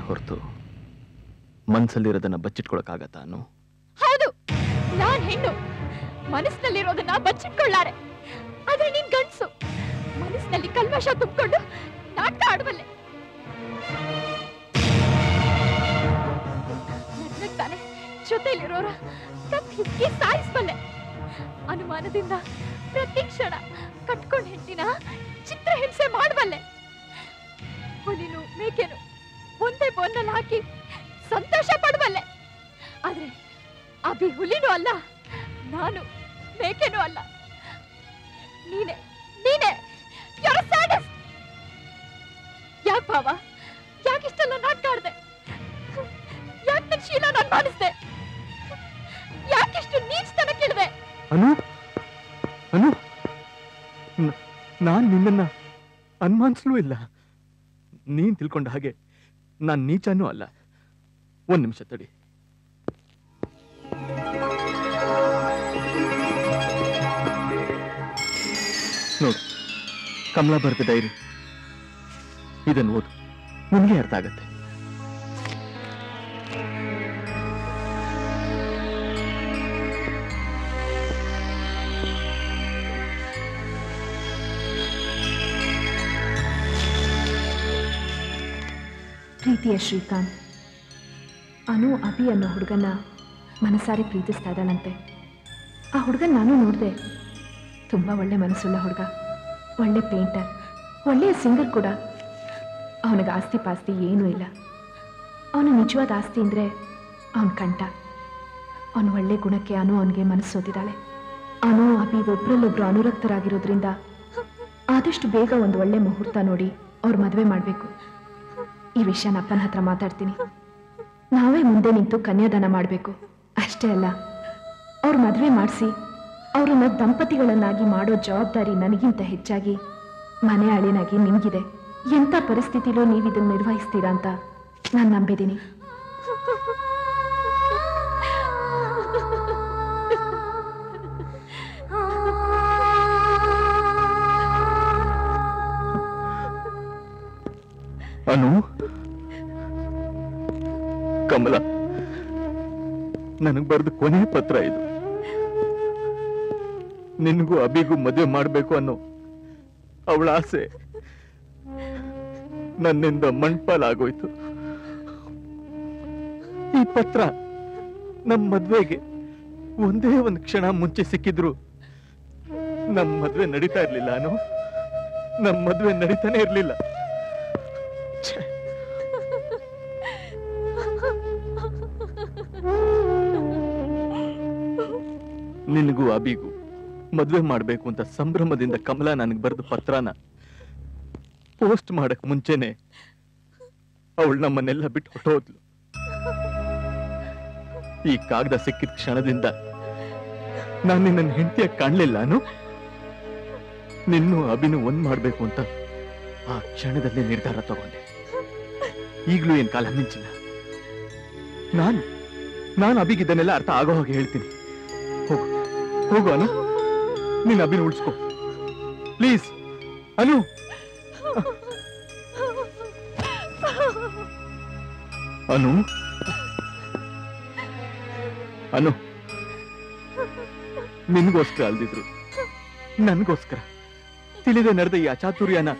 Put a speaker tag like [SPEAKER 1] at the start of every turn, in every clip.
[SPEAKER 1] ಹೊರತು ಮನಸ್ಸಲ್ಲಿರೋದನ್ನ ಬಚ್ಚಿಟ್ಕೊಳಕ್ಕಾಗತ್ತ ಅನ್ನು?
[SPEAKER 2] ಹೌದು, ನಾನ್ ಹೆಣ್ಣು, ಮನಸ್ಸಿನಲ್ಲಿರೋದನ್ನ ಬಚ್ಚಿಟ್ಕೊಳ್ಳಾರೆ. ಆದ್ರೆ ನೀನ್ ಗಂಡ್ಸು, ಮನಸ್ಸಿನಲ್ಲಿ ಕಲ್ಮಶ ತುಂಬಿಕೊಂಡು ನಾಟಕ ಆಡಬಲ್ಲೆ. ತಾನೆ ಜೊತೆಲಿರೋರ ಹಿಕ್ಕಿ ಸಾಯಿಸಬಲ್ಲೆ. ಅನುಮಾನದಿಂದ ಪ್ರತಿ ಕ್ಷಣ ಕಟ್ಕೊಂಡ್ ಹೆಂಡತಿನ ಚಿತ್ರ ಹಿಂಸೆ ಮಾಡಬಲ್ಲೆ. ಹುಲಿನು ಮೇಕೆನು ಒಂದೇ ಬೋನಲ್ಲಿ ಹಾಕಿ ಸಂತೋಷ ಪಡಬಲ್ಲೆ. ಆದ್ರೆ ಅಭಿ ಹುಲಿನೂ ಅಲ್ಲ, ನಾನು ಮೇಕೆನೂ ಅಲ್ಲ. ನೀನೆ ನೀನೆ ಯಾಕೆ ಭಾವ, ಯಾಕಿಷ್ಟೆಲ್ಲ ನಾಟಕ ಆಡ್ದೆ? ಯಾಕೆ ನನ್ನ ಶೀಲ ನಾನು ಮಾಡಿಸ್ದೆ? ಯಾಕಿಷ್ಟು ನೀಚತನ ಕೇಳಿದೆ?
[SPEAKER 1] ಅನು ಅನು, ನಾನ್ ನಿನ್ನನ್ನ ಅನುಮಾನಿಸ್ಲೂ ಇಲ್ಲ. ನೀನ್ ತಿಳ್ಕೊಂಡ ಹಾಗೆ ನಾನ್ ನೀಚನೂ ಅಲ್ಲ. ಒಂದ್ ನಿಮಿಷ ತಡಿ. ನೋಡು, ಕಮಲಾ ಬರ್ದ ಡೈರಿ, ಇದನ್ನು ಓದು, ನಿನಗೆ ಅರ್ಥ ಆಗತ್ತೆ.
[SPEAKER 3] ಪ್ರೀತಿಯ ಶ್ರೀಕಾಂತ್, ಅನು ಅಭಿ ಅನ್ನೋ ಹುಡುಗನ ಮನಸಾರಿ ಪ್ರೀತಿಸ್ತಾ ಇದ್ದಾಳಂತೆ. ಆ ಹುಡುಗನ ನಾನು ನೋಡಿದೆ. ತುಂಬ ಒಳ್ಳೆ ಮನಸ್ಸುಳ್ಳ ಹುಡುಗ, ಒಳ್ಳೆ ಪೇಂಟರ್, ಒಳ್ಳೆಯ ಸಿಂಗರ್ ಕೂಡ. ಅವನಿಗೆ ಆಸ್ತಿ ಪಾಸ್ತಿ ಏನೂ ಇಲ್ಲ. ಅವನ ನಿಜವಾದ ಆಸ್ತಿ ಅಂದರೆ ಅವನ ಕಂಠ. ಅವನ ಒಳ್ಳೆ ಗುಣಕ್ಕೆ ಅನು ಅವನಿಗೆ ಮನಸ್ಸೋತಿದ್ದಾಳೆ. ಅನು ಅಭಿ ಒಬ್ರಲ್ಲೊಬ್ರು ಅನುರಕ್ತರಾಗಿರೋದ್ರಿಂದ ಆದಷ್ಟು ಬೇಗ ಒಂದು ಒಳ್ಳೆ ಮುಹೂರ್ತ ನೋಡಿ ಅವ್ರ ಮದುವೆ ಮಾಡಬೇಕು. ಈ ವಿಷಯನ ಅಪ್ಪನ ಹತ್ರ ಮಾತಾಡ್ತೀನಿ. ನಾವೇ ಮುಂದೆ ನಿಂತು ಕನ್ಯಾದಾನ ಮಾಡಬೇಕು. ಅಷ್ಟೇ ಅಲ್ಲ, ಅವ್ರ ಮದುವೆ ಮಾಡಿಸಿ ಅವರನ್ನ ದಂಪತಿಗಳನ್ನಾಗಿ ಮಾಡೋ ಜವಾಬ್ದಾರಿ ನನಗಿಂತ ಹೆಚ್ಚಾಗಿ ಮನೆ ಅಳಿನಾಗಿ ನಿಮಗಿದೆ. ಎಂಥ ಪರಿಸ್ಥಿತಿಲೂ ನೀವು ಇದನ್ನು ನಿರ್ವಹಿಸ್ತೀರಾ ಅಂತ ನಾನು ನಂಬಿದ್ದೀನಿ.
[SPEAKER 1] ಅನು, ಕಮಲ ನನಗ್ ಬರೆದ ಕೊನೆ ಪತ್ರ ಇದು. ನಿನ್ಗೂ ಅಭಿಗೂ ಮದುವೆ ಮಾಡಬೇಕು ಅನ್ನೋ ಅವಳ ಆಸೆ ನನ್ನಿಂದ ಮಣ್ಪಾಲಾಗೋಯ್ತು. ಈ ಪತ್ರ ನಮ್ಮ ಮದ್ವೆಗೆ ಒಂದೇ ಒಂದು ಕ್ಷಣ ಮುಂಚೆ ಸಿಕ್ಕಿದ್ರು ನಮ್ಮ ಮದ್ವೆ ನಡೀತಾ ಇರ್ಲಿಲ್ಲ. ಅನು, ನಮ್ಮ ಮದ್ವೆ ನಡೀತಾನೆ ಇರ್ಲಿಲ್ಲ. ನಿನಗೂ ಅಭಿಗೂ ಮದ್ವೆ ಮಾಡ್ಬೇಕು ಅಂತ ಸಂಭ್ರಮದಿಂದ ಕಮಲಾ ನನಗೆ ಬರೆದ ಪತ್ರನ ಪೋಸ್ಟ್ ಮಾಡಕ್ ಮುಂಚೆನೆ ಅವಳು ನಮ್ಮನ್ನೆಲ್ಲ ಬಿಟ್ಟು ಹೊಟ್ಟೋದ್ಲು. ಈ ಕಾಗದ ಸಿಕ್ಕಿದ ಕ್ಷಣದಿಂದ ನಾನು ನಿನ್ನ ಹೆಂಡತಿಯಾಗಿ ಕಾಣ್ಲಿಲ್ಲ. ನಾನು ನಿನ್ನೂ ಅಭಿನೂ ಒಂದ್ ಮಾಡ್ಬೇಕು ಅಂತ ಆ ಕ್ಷಣದಲ್ಲಿ ನಿರ್ಧಾರ ತಗೊಂಡೆ. ಈಗ್ಲೂ ಏನ್ ಕಾಲ ಮಿಂಚಿಲ್ಲ. ನಾನು ಅಭಿಗಿದ್ದನ್ನೆಲ್ಲ ಅರ್ಥ ಆಗೋ ಹಾಗೆ ಹೇಳ್ತೀನಿ. ಹೋಗು ಅನು, ನೀನ್ ಅಭಿನ ಉಳಿಸ್ಕೊ ಪ್ಲೀಸ್. ಅನು, ಅನು, ಅನು, ನಿನ್ಗೋಸ್ಕರ ಅಲ್ದಿದ್ರು ನನ್ಗೋಸ್ಕರ ತಿಳಿದೇ ನಡೆದ ಈ ಅಚಾತುರ್ಯನ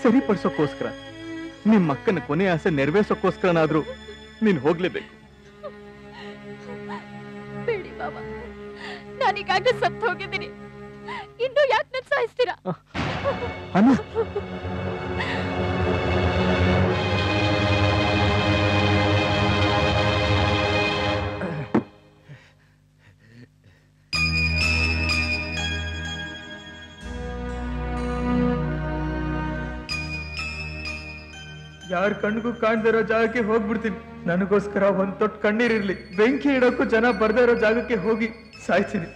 [SPEAKER 1] ಸರಿಪಡಿಸೋಕ್ಕೋಸ್ಕರ, ನಿಮ್ಮ ಅಕ್ಕನ ಕೊನೆ ಆಸೆ ನೆರವೇರ್ಸೋಕ್ಕೋಸ್ಕರನಾದ್ರೂ ನೀನ್ ಹೋಗ್ಲೇಬೇಕು.
[SPEAKER 2] ಬೇಡಿ ಬಾಬಾ, ನಾನೀಗಾಗಲೇ ಸತ್ತು ಹೋಗಿದ್ದೀನಿ. ಇನ್ನು ಯಾಕೆ ನನ್ನ ಸಾಯಿಸ್ತೀರಾ?
[SPEAKER 1] ಅನು,
[SPEAKER 4] ಯಾರ ಕಣ್ಗೂ ಕಾಣ್ದೇ ಇರೋ ಜಾಗಕ್ಕೆ ಹೋಗ್ಬಿಡ್ತೀನಿ. ನನಗೋಸ್ಕರ ಒಂದ್ ತೊಟ್ಟು ಕಣ್ಣೀರಿರ್ಲಿ. ಬೆಂಕಿ ಇಡೋಕ್ಕೂ ಜನ ಬರ್ದೇ ಇರೋ ಜಾಗಕ್ಕೆ ಹೋಗಿ ಸಾಯ್ತೀನಿ.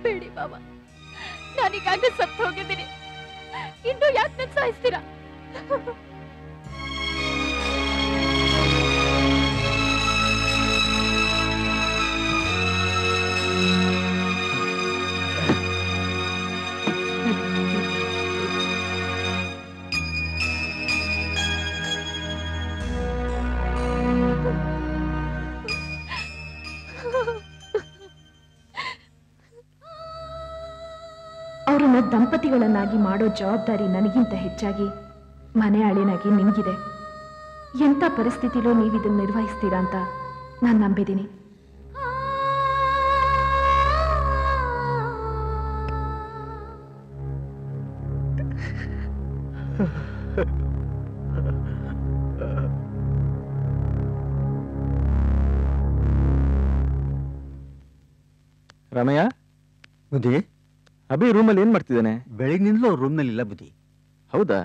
[SPEAKER 2] ಬೇಡಿ ಬಾಬಾ, ನಾನೀಗಾಗಲೇ ಸತ್ತು ಹೋಗಿದ್ದೀನಿ. ಇನ್ನು ಯಾಕೆ ನನ್ನ ಸಾಯಿಸ್ತೀರಾ?
[SPEAKER 3] ಅವರನ್ನ ದಂಪತಿಗಳನ್ನಾಗಿ ಮಾಡೋ ಜವಾಬ್ದಾರಿ ನನಗಿಂತ ಹೆಚ್ಚಾಗಿ ಮನೆ ಅಳಿನಾಗಿ ನಿಮಗಿದೆ. ಎಂಥ ಪರಿಸ್ಥಿತಿಲೂ ನೀವಿದನ್ನು ನಿರ್ವಹಿಸ್ತೀರಾ ಅಂತ ನಾನು ನಂಬಿದ್ದೀನಿ.
[SPEAKER 1] ರಾಮಯ್ಯ,
[SPEAKER 5] ಬುದ್ಧಿ,
[SPEAKER 1] ಅಭಿ ರೂಮಲ್ಲಿ ಏನ್ ಮಾಡ್ತಿದ್ದಾನೆ?
[SPEAKER 5] ಬೆಳಿಗ್ನಿಂದಲೂ ಅವ್ರ ರೂಮ್ನಲ್ಲಿ ಇಲ್ಲ ಬುದ್ಧಿ.
[SPEAKER 1] ಹೌದಾ?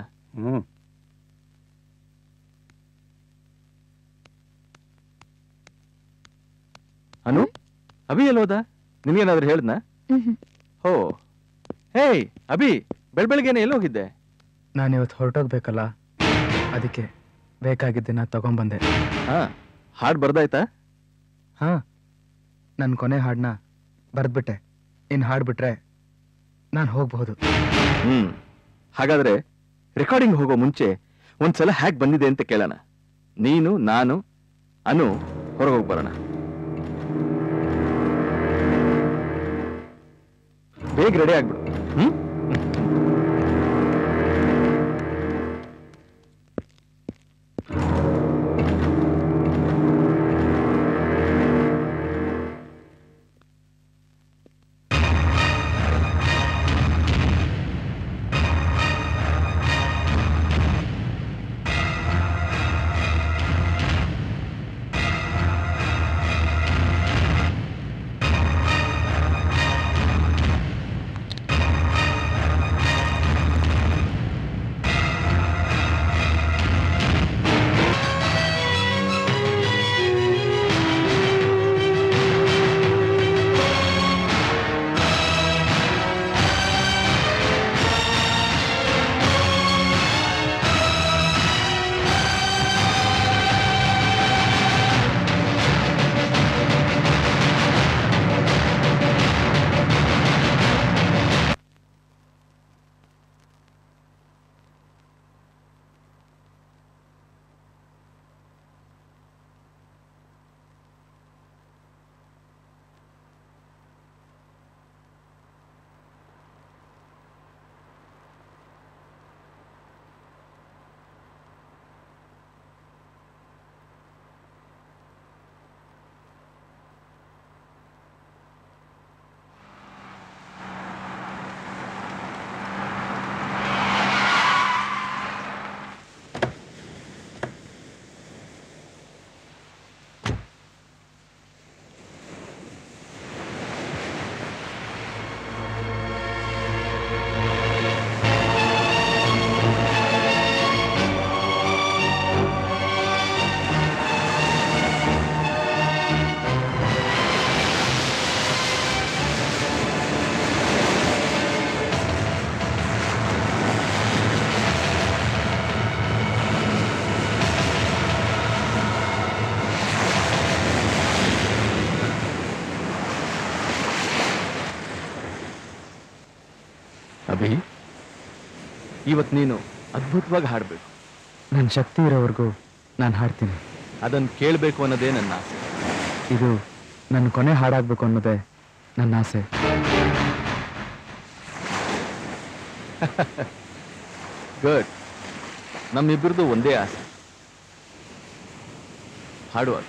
[SPEAKER 1] ಅನು, ಅಭಿ ಎಲ್ಲೋದ? ನಿನ್ಗೇನಾದ್ರೂ ಹೇಳ್ದ್ನ? ಹೋ, ಹೇಯ್ ಅಭಿ, ಬೆಳಬೆಳಗ್ಗೆನೆ ಎಲ್ಲಿ ಹೋಗಿದ್ದೆ?
[SPEAKER 4] ನಾನಿವತ್ತು ಹೊರಟೋಗ್ಬೇಕಲ್ಲ, ಅದಕ್ಕೆ ಬೇಕಾಗಿದ್ದನ್ನ ತಗೊಂಡ್ಬಂದೆ.
[SPEAKER 1] ಹಾ, ಹಾಡ್ ಬರ್ದಾಯ್ತಾ?
[SPEAKER 4] ಹಾ, ನನ್ನ ಕೊನೆ ಹಾಡನ್ನ ಬರ್ದ್ಬಿಟ್ಟೆ. ಇನ್ನು ಹಾಡ್ಬಿಟ್ರೆ ನಾನು ಹೋಗ್ಬಹುದು.
[SPEAKER 1] ಹಾಗಾದ್ರೆ ರೆಕಾರ್ಡಿಂಗ್ ಹೋಗೋ ಮುಂಚೆ ಒಂದ್ಸಲ ಹ್ಯಾಕ್ ಬಂದಿದೆ ಅಂತ ಕೇಳೋಣ. ನೀನು, ನಾನು, ಅನು ಹೊರಗೋಗಿ ಬರೋಣ. ಬೇಗ ರೆಡಿ ಆಗ್ಬಿಡು. ಅಭಿ, ಇವತ್ತು ನೀನು ಅದ್ಭುತವಾಗಿ ಹಾಡಬೇಕು.
[SPEAKER 4] ನನ್ನ ಶಕ್ತಿ ಇರೋವರೆಗೂ ನಾನು ಹಾಡ್ತೀನಿ.
[SPEAKER 1] ಅದನ್ನು ಕೇಳಬೇಕು ಅನ್ನೋದೇ ನನ್ನ ಆಸೆ.
[SPEAKER 4] ಇದು ನನ್ನ ಕೊನೆ ಹಾಡಾಗಬೇಕು ಅನ್ನೋದೇ ನನ್ನ ಆಸೆ.
[SPEAKER 1] ಗುಡ್. ನಮ್ಮಿಬ್ಬರದು ಒಂದೇ ಆಸೆ, ಹಾಡುವಾಗ.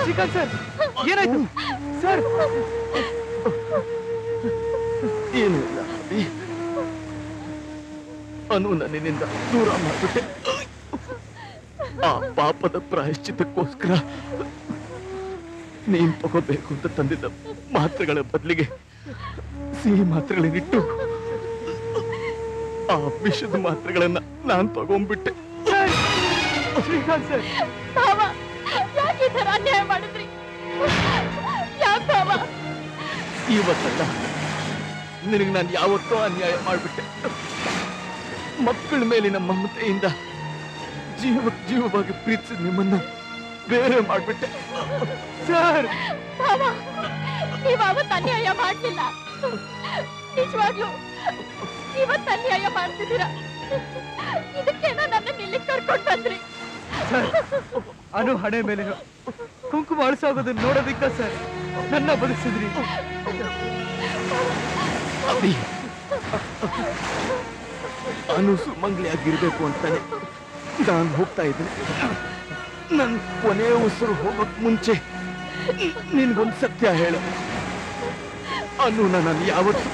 [SPEAKER 4] ಶ್ರೀಕಾಂತ್ ಸರ್, ಏನಾಯ್ತು ಸರ್?
[SPEAKER 1] ಏನಿಲ್ಲ, ಅನು ನನ್ನಿಂದ ದೂರ ಮಾಡ್ಬಿಟ್ಟೆ. ಆ ಪಾಪದ ಪ್ರಾಯಶ್ಚಿತ್ತಕ್ಕೋಸ್ಕರ ನೀನ್ ತಗೋಬೇಕು ಅಂತ ತಂದಿದ್ದ ಮಾತ್ರೆಗಳ ಬದಲಿಗೆ ಸಿಹಿ ಮಾತ್ರೆಗಳನ್ನಿಟ್ಟು ಆ ವಿಷದ ಮಾತ್ರೆಗಳನ್ನ ನಾನ್ ತಗೊಂಡ್ಬಿಟ್ಟೆ.
[SPEAKER 4] ಶ್ರೀಕಾಂತ್ ಸರ್,
[SPEAKER 2] ಭಾವ ಯಾಕೆ ಈ ತರ ಅನ್ಯಾಯ ಮಾಡಿದ್ರಿ? ಯಾಕೆ ಭಾವ?
[SPEAKER 1] ಇವತ್ತಲ್ಲ, ನಿನಗೆ ನಾನು ಯಾವತ್ತೋ ಅನ್ಯಾಯ ಮಾಡ್ಬಿಟ್ಟೆ. ಮಕ್ಕಳ ಮೇಲಿನ ಮಮತೆಯಿಂದ ಜೀವವಾಗಿ ಪ್ರೀತಿಸಿದ ನಿಮ್ಮನ್ನ ಬೇರೆ ಮಾಡ್ಬಿಟ್ಟೆ.
[SPEAKER 4] ಸರ್
[SPEAKER 2] ಭಾವ, ನೀವ್ ಅವತ್ತು ಅನ್ಯಾಯ ಮಾಡ್ಲಿಲ್ಲ. ನಿಜವಾಗ್ಲೂ ಇವತ್ತು ಅನ್ಯಾಯ ಮಾಡ್ತಿದ್ದೀರಾ. ಇದಕ್ಕೇನ ನನ್ನ ಇಲ್ಲಿ ಕರ್ಕೊಂಡು ಬಂದ್ರಿ?
[SPEAKER 4] ಸರ್, ಅನು ಹಣೆ ಮೇಲೆ ಕುಂಕುಮ ಅಳಿಸೋಗೋದನ್ನ ನೋಡೋದಿಕ್ಕ ಸರ್ ನನ್ನ ಬದುಕಿಸಿದ್ರಿ.
[SPEAKER 1] ಅಭಿ, ಅನು ಸುಮಂಗ್ಲಿಯಾಗಿರ್ಬೇಕು ಅಂತಾನೆ ನಾನು ಹೋಗ್ತಾ ಇದ್ದೀನಿ. ನನ್ ಕೊನೆ ಉಸಿರು ಹೋಗಕ್ ಮುಂಚೆ ನಿನ್ಗೊಂದು ಸತ್ಯ ಹೇಳು. ಅನು ನಾನು ಯಾವತ್ತು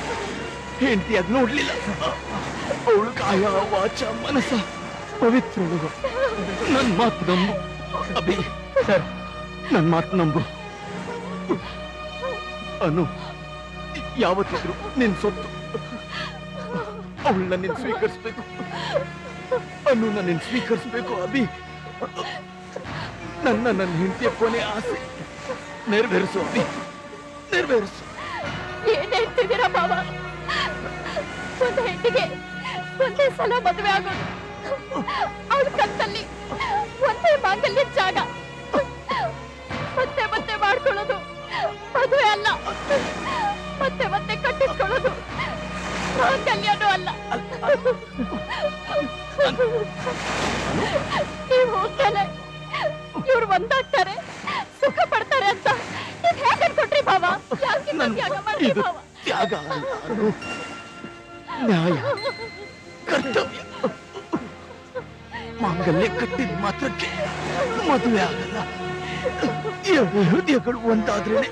[SPEAKER 1] ಹೆಂಡತಿಯಾಗಿ ನೋಡ್ಲಿಲ್ಲ. ಅವಳು ಕಾಯ ವಾಚ ಮನಸ್ಸ ಪವಿತ್ರಳು. ನನ್ ಮಾತು ನಂಬು ಅಭಿ.
[SPEAKER 4] ಸರ್,
[SPEAKER 1] ನನ್ ಮಾತು ನಂಬು. ಅನು ಯಾವತ್ತಿದ್ರು ನಿನ್ ಸೊತ್ತು. ಅವಳನ್ನ ನಿನ್ ಸ್ವೀಕರಿಸ್ಬೇಕು. ಅನು ನನ್ನ ಸ್ವೀಕರಿಸ್ಬೇಕು ಅಭಿ. ನನ್ನ ಹೆಂಡತಿಯ ಕೊನೆ ಆಸೆ ನೆರವೇರಿಸು ಅಭಿ, ನೆರವೇರಿಸು.
[SPEAKER 2] ಏನ್ ಹೇಳ್ತಿದ್ದೀರಾ ಭಾವ? ಒಂದು ಹೆಣ್ಣಿಗೆ ಒಂದೇ ಸಲ ಮದುವೆ ಆಗೋದು, ಅವಳ ಕತ್ತಲ್ಲಿ ಒಂದೇ ಮಾಂಗಲ್ಯ ಜಾಗ. ಮತ್ತೆ ಮತ್ತೆ ಮಾಡ್ಕೊಳ್ಳೋದು ಮದುವೆ ಅಲ್ಲ, ಮತ್ತೆ ಮತ್ತೆ ಕಟ್ಟಿಸ್ಕೊಳ್ಳೋದು ಮಾಂಗಲ್ಯನೂ ಅಲ್ಲ. ನೀವು ಹೋಗ್ತಾರೆ, ಇವ್ರು ಒಂದಾಗ್ತಾರೆ, ಸುಖ ಪಡ್ತಾರೆ ಅಂತ ನೀವ್ ಹೇಗೆ ಅನ್ಕೊಟ್ರಿ ಭಾವ? ಯಾಕೆ ತ್ಯಾಗ ಮಾಡ್ರಿ
[SPEAKER 1] ಇದು
[SPEAKER 2] ಭಾವ?
[SPEAKER 1] ತ್ಯಾಗ ಅಲ್ಲ, ಅನು. ನ್ಯಾಯ, ಕರ್ತವ್ಯ. ಮಾಂಗಲ್ಯ ಕಟ್ಟಿದ ಮಾತ್ರಕ್ಕೆ ಮದುವೆ ಆಗಲ್ಲ. ಎರಡು ಹೃದಯಗಳು ಒಂದಾದ್ರೇನೆ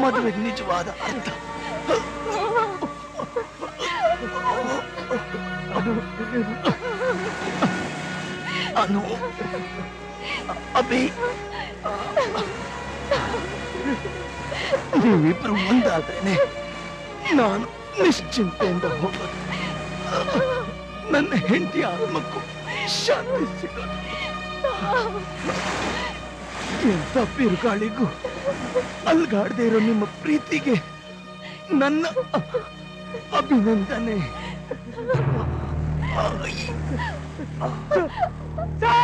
[SPEAKER 1] ಮದುವೆಗೆ ನಿಜವಾದ ಅರ್ಥ. ಅನು, ಅಭಿ, ನೀವಿಬ್ರು ಒಂದಾದ್ರೇನೆ ನಾನು ನಿಶ್ಚಿಂತೆಯಿಂದ ಹೋಗೋದು. ನನ್ನ ಹೆಂಡತಿ ಆತ್ಮಕ್ಕೂ ಶಾಂತಿ ಸಿಗೋದು. ಎಂತ ಬಿರುಗಾಳಿಗೂ ಅಲ್ಗಾಡದೆ ಇರೋ ನಿಮ್ಮ ಪ್ರೀತಿಗೆ ನನ್ನ ಅಭಿನಂದನೆ.
[SPEAKER 4] ಸರ್